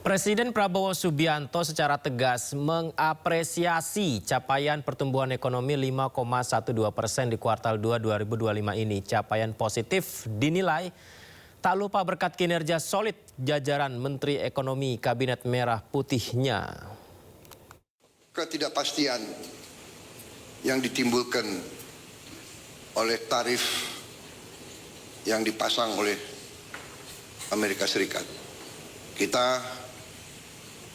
Presiden Prabowo Subianto secara tegas mengapresiasi capaian pertumbuhan ekonomi 5,12% di kuartal 2 2025 ini. Capaian positif dinilai tak lupa berkat kinerja solid jajaran Menteri Ekonomi Kabinet Merah Putihnya. Ketidakpastian yang ditimbulkan oleh tarif yang dipasang oleh Amerika Serikat. Kita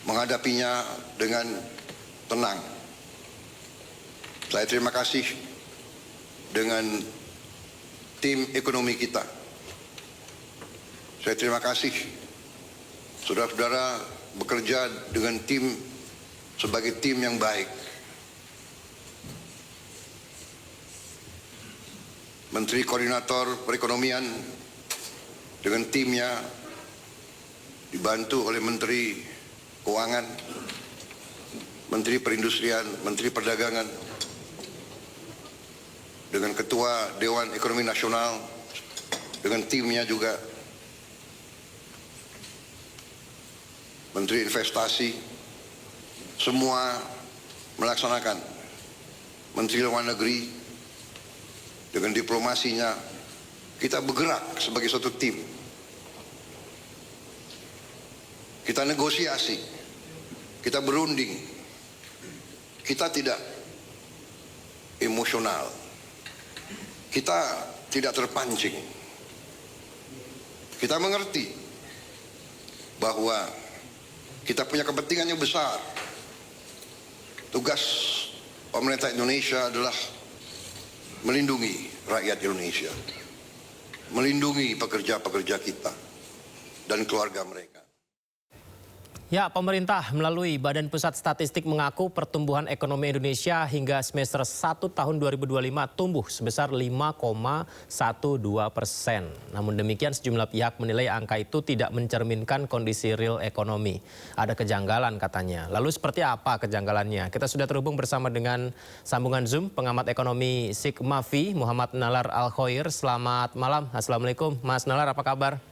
menghadapinya dengan tenang. Saya terima kasih dengan tim ekonomi kita. Saya terima kasih saudara-saudara bekerja dengan tim sebagai tim yang baik. Menteri Koordinator Perekonomian dengan timnya dibantu oleh Menteri Keuangan, Menteri Perindustrian, Menteri Perdagangan, dengan Ketua Dewan Ekonomi Nasional, dengan timnya juga, Menteri Investasi, semua melaksanakan. Menteri Luar Negeri, dengan diplomasinya, kita bergerak sebagai satu tim. Kita negosiasi, kita berunding, kita tidak emosional, kita tidak terpancing. Kita mengerti bahwa kita punya kepentingan yang besar. Tugas pemerintah Indonesia adalah melindungi rakyat Indonesia, melindungi pekerja-pekerja kita dan keluarga mereka. Ya, pemerintah melalui Badan Pusat Statistik mengaku pertumbuhan ekonomi Indonesia hingga semester 1 tahun 2025 tumbuh sebesar 5,12%. Namun demikian sejumlah pihak menilai angka itu tidak mencerminkan kondisi real ekonomi. Ada kejanggalan katanya. Lalu seperti apa kejanggalannya? Kita sudah terhubung bersama dengan sambungan Zoom pengamat ekonomi Sigmafi Muhammad Nalar Al-Khoir. Selamat malam. Assalamualaikum Mas Nalar, apa kabar?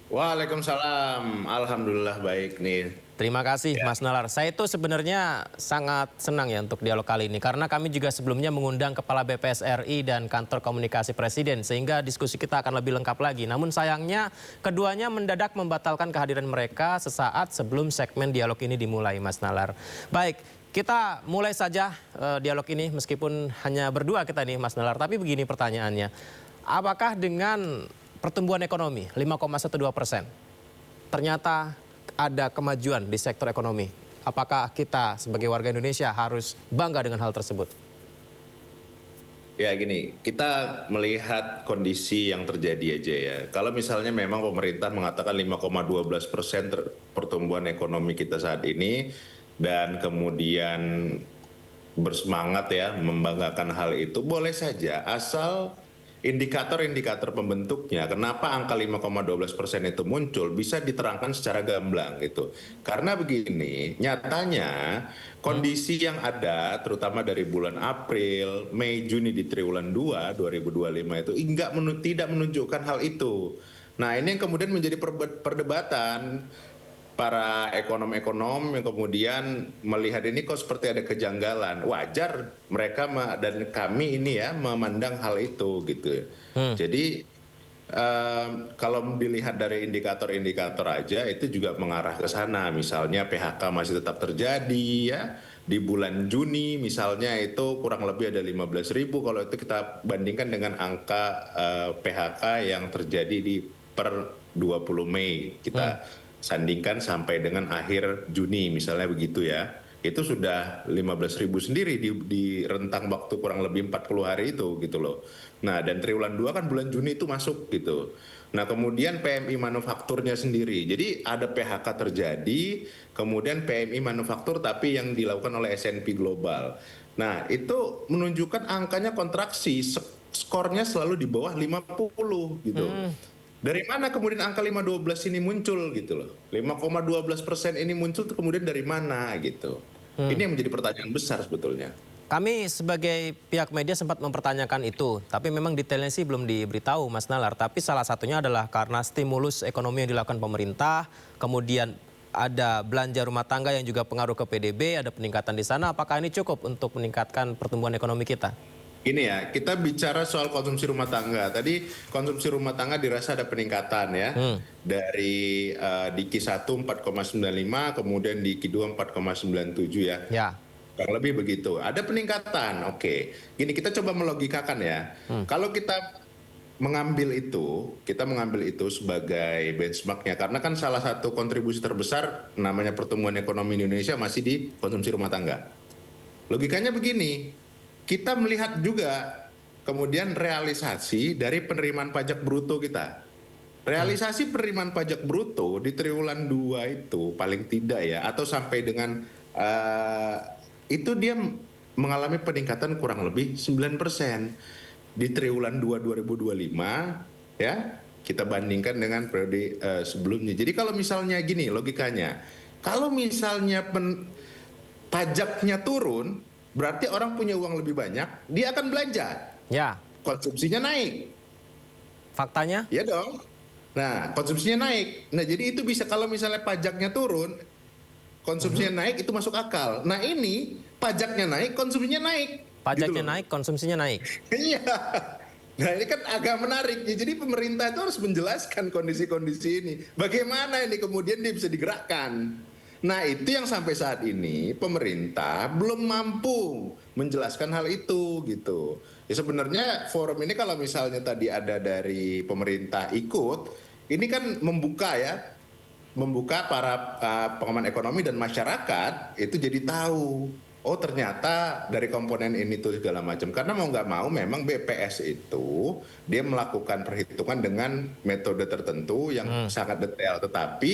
Waalaikumsalam, alhamdulillah baik nih. Terima kasih Mas Nalar. Saya itu sebenarnya sangat senang ya untuk dialog kali ini. Karena kami juga sebelumnya mengundang Kepala BPS RI dan Kantor Komunikasi Presiden. Sehingga diskusi kita akan lebih lengkap lagi. Namun sayangnya keduanya mendadak membatalkan kehadiran mereka sesaat sebelum segmen dialog ini dimulai Mas Nalar. Baik, kita mulai saja dialog ini meskipun hanya berdua kita nih Mas Nalar. Tapi begini pertanyaannya. Apakah dengan pertumbuhan ekonomi 5,12%. Ternyata ada kemajuan di sektor ekonomi. Apakah kita sebagai warga Indonesia harus bangga dengan hal tersebut? Ya gini, kita melihat kondisi yang terjadi aja ya. Kalau misalnya memang pemerintah mengatakan 5,12% pertumbuhan ekonomi kita saat ini dan kemudian bersemangat ya membanggakan hal itu, boleh saja asal indikator-indikator pembentuknya, kenapa angka 5,12% itu muncul bisa diterangkan secara gamblang gitu. Karena begini, nyatanya kondisi yang ada terutama dari bulan April, Mei, Juni di triwulan 2 2025 itu tidak menunjukkan hal itu. Nah, ini yang kemudian menjadi perdebatan para ekonom-ekonom yang kemudian melihat ini kok seperti ada kejanggalan. Wajar mereka dan kami ini ya memandang hal itu gitu. Jadi kalau dilihat dari indikator-indikator aja itu juga mengarah ke sana. Misalnya PHK masih tetap terjadi ya. Di bulan Juni misalnya itu kurang lebih ada 15.000 kalau itu kita bandingkan dengan angka PHK yang terjadi di per 20 Mei. Kita sandingkan sampai dengan akhir Juni misalnya begitu ya. Itu sudah 15.000 sendiri di rentang waktu kurang lebih 40 hari itu gitu loh. Nah, dan triwulan 2 kan bulan Juni itu masuk gitu. Nah, kemudian PMI manufakturnya sendiri. Jadi ada PHK terjadi, kemudian PMI manufaktur tapi yang dilakukan oleh S&P Global. Nah, itu menunjukkan angkanya kontraksi, skornya selalu di bawah 50 gitu. Dari mana kemudian angka 5,12 ini muncul gitu loh. 5,12% ini muncul tuh kemudian dari mana gitu. Ini yang menjadi pertanyaan besar sebetulnya. Kami sebagai pihak media sempat mempertanyakan itu, tapi memang detailnya sih belum diberitahu Mas Nalar. Tapi salah satunya adalah karena stimulus ekonomi yang dilakukan pemerintah, kemudian ada belanja rumah tangga yang juga pengaruh ke PDB, ada peningkatan di sana. Apakah ini cukup untuk meningkatkan pertumbuhan ekonomi kita? Ini ya, kita bicara soal konsumsi rumah tangga. Tadi konsumsi rumah tangga dirasa ada peningkatan ya. Dari di Q1 4,95, kemudian di Q2 4,97 ya. Ya. Kurang lebih begitu. Ada peningkatan, oke. Gini, kita coba melogikakan ya. Kalau kita mengambil itu sebagai benchmarknya. Karena kan salah satu kontribusi terbesar namanya pertumbuhan ekonomi Indonesia masih di konsumsi rumah tangga. Logikanya begini, kita melihat juga kemudian realisasi dari penerimaan pajak bruto kita. Realisasi penerimaan pajak bruto di triwulan 2 itu paling tidak ya, atau sampai dengan itu dia mengalami peningkatan kurang lebih 9% di triwulan 2 2025 ya, kita bandingkan dengan periode sebelumnya. Jadi kalau misalnya gini logikanya, kalau misalnya pajaknya turun, berarti orang punya uang lebih banyak, dia akan belanja. Ya. Konsumsinya naik. Faktanya? Ya dong. Nah, konsumsinya naik. Nah, jadi itu bisa kalau misalnya pajaknya turun, konsumsinya naik, itu masuk akal. Nah, ini pajaknya naik, konsumsinya naik. Pajaknya Gitu loh. naik, konsumsinya naik. Iya. Nah, ini kan agak menarik. Ya, jadi pemerintah itu harus menjelaskan kondisi-kondisi ini. Bagaimana ini kemudian dia bisa digerakkan. Nah, itu yang sampai saat ini pemerintah belum mampu menjelaskan hal itu gitu. Ya sebenarnya forum ini kalau misalnya tadi ada dari pemerintah ikut, ini kan membuka para pengamat ekonomi dan masyarakat itu jadi tahu. Oh ternyata dari komponen ini tuh segala macam. Karena mau nggak mau memang BPS itu dia melakukan perhitungan dengan metode tertentu yang sangat detail. Tetapi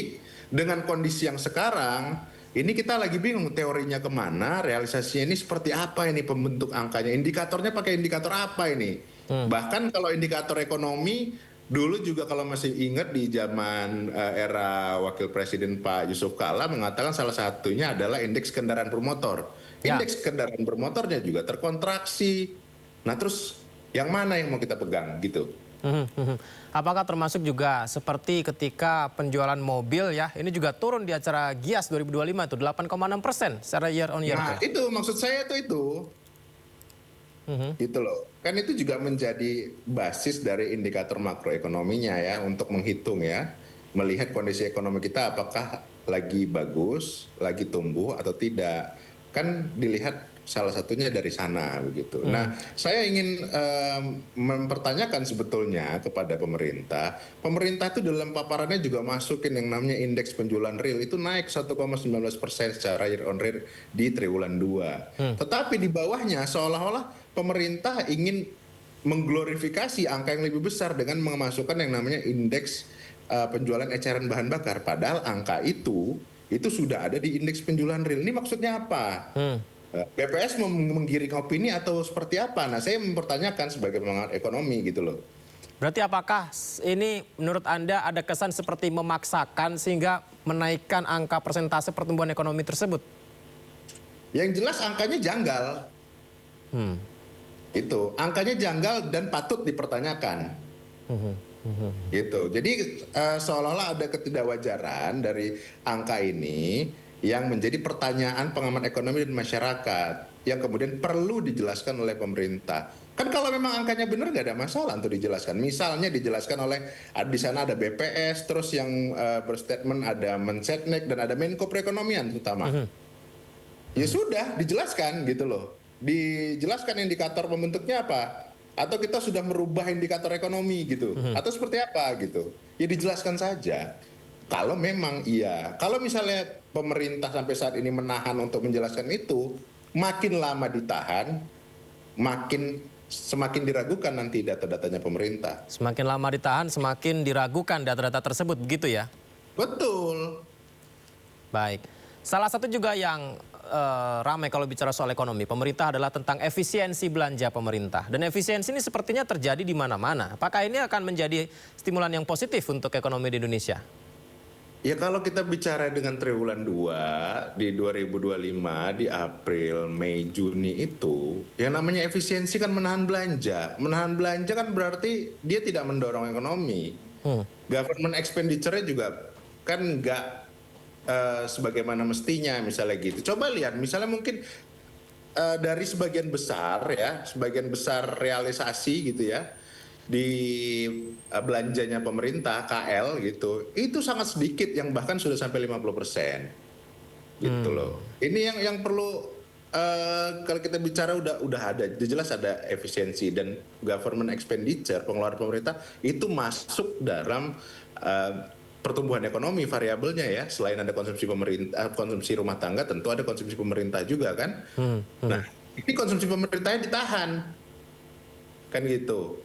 dengan kondisi yang sekarang, ini kita lagi bingung teorinya kemana, realisasinya ini seperti apa ini pembentuk angkanya. Indikatornya pakai indikator apa ini? Bahkan kalau indikator ekonomi, dulu juga kalau masih ingat di zaman era Wakil Presiden Pak Yusuf Kala mengatakan salah satunya adalah indeks kendaraan bermotor. Indeks kendaraan bermotornya juga terkontraksi. Nah terus yang mana yang mau kita pegang gitu? Apakah termasuk juga seperti ketika penjualan mobil ya, ini juga turun di acara GIAS 2025 itu 8,6% secara year on year. Nah itu maksud saya itu. Gitu loh. Kan itu juga menjadi basis dari indikator makroekonominya ya untuk menghitung ya. Melihat kondisi ekonomi kita apakah lagi bagus, lagi tumbuh atau tidak. Kan dilihat salah satunya dari sana begitu. Nah, saya ingin mempertanyakan sebetulnya kepada pemerintah. Pemerintah itu dalam paparannya juga masukin yang namanya indeks penjualan real itu naik 1,19% secara year on year di triwulan 2. Tetapi di bawahnya seolah-olah pemerintah ingin mengglorifikasi angka yang lebih besar dengan memasukkan yang namanya indeks penjualan eceran bahan bakar. Padahal angka itu sudah ada di indeks penjualan real. Ini maksudnya apa? BPS menggiring opini atau seperti apa? Nah, saya mempertanyakan sebagai pengamat ekonomi gitu loh. Berarti apakah ini menurut Anda ada kesan seperti memaksakan sehingga menaikkan angka persentase pertumbuhan ekonomi tersebut? Yang jelas angkanya janggal. Itu angkanya janggal dan patut dipertanyakan. Gitu. Jadi seolah-olah ada ketidakwajaran dari angka ini yang menjadi pertanyaan pengamat ekonomi dan masyarakat yang kemudian perlu dijelaskan oleh pemerintah. Kan kalau memang angkanya benar nggak ada masalah untuk dijelaskan. Misalnya dijelaskan oleh di sana ada BPS, terus yang berstatement ada Mensetnek dan ada Menko Perekonomian terutama. Ya sudah dijelaskan gitu loh. Dijelaskan indikator pembentuknya apa? Atau kita sudah merubah indikator ekonomi gitu, atau seperti apa gitu, ya dijelaskan saja. Kalau memang iya, kalau misalnya pemerintah sampai saat ini menahan untuk menjelaskan itu, makin lama ditahan, semakin diragukan nanti data-datanya pemerintah. Semakin lama ditahan, semakin diragukan data-data tersebut, begitu ya? Betul. Baik. Salah satu juga yang ramai kalau bicara soal ekonomi pemerintah adalah tentang efisiensi belanja pemerintah. Dan efisiensi ini sepertinya terjadi di mana-mana. Apakah ini akan menjadi stimulan yang positif untuk ekonomi di Indonesia? Ya kalau kita bicara dengan triwulan 2 di 2025 di April, Mei, Juni itu yang namanya efisiensi kan menahan belanja. Menahan belanja kan berarti dia tidak mendorong ekonomi. Government expenditure-nya juga kan nggak sebagaimana mestinya misalnya gitu. Coba lihat misalnya mungkin dari sebagian besar realisasi gitu ya di belanjanya pemerintah KL gitu, itu sangat sedikit yang bahkan sudah sampai 50% gitu loh. Ini yang perlu kalau kita bicara udah ada jelas ada efisiensi dan government expenditure, pengeluaran pemerintah itu masuk dalam pertumbuhan ekonomi variabelnya ya. Selain ada konsumsi pemerintah, konsumsi rumah tangga, tentu ada konsumsi pemerintah juga kan. Nah, ini konsumsi pemerintahnya ditahan kan gitu.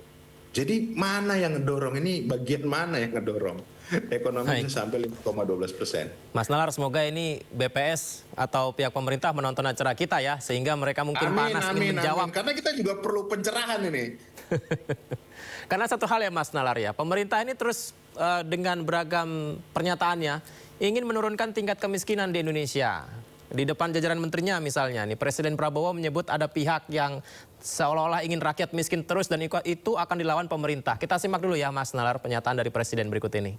Jadi mana yang ngedorong ini, bagian mana yang ngedorong ekonomi bisa sampai 5,12%. Mas Nalar, semoga ini BPS atau pihak pemerintah menonton acara kita ya, sehingga mereka mungkin panas ingin menjawab. Karena kita juga perlu pencerahan ini. Karena satu hal ya Mas Nalar ya, pemerintah ini terus dengan beragam pernyataannya ingin menurunkan tingkat kemiskinan di Indonesia. Di depan jajaran menterinya misalnya, nih Presiden Prabowo menyebut ada pihak yang seolah-olah ingin rakyat miskin terus dan itu akan dilawan pemerintah. Kita simak dulu ya Mas Nalar pernyataan dari Presiden berikut ini.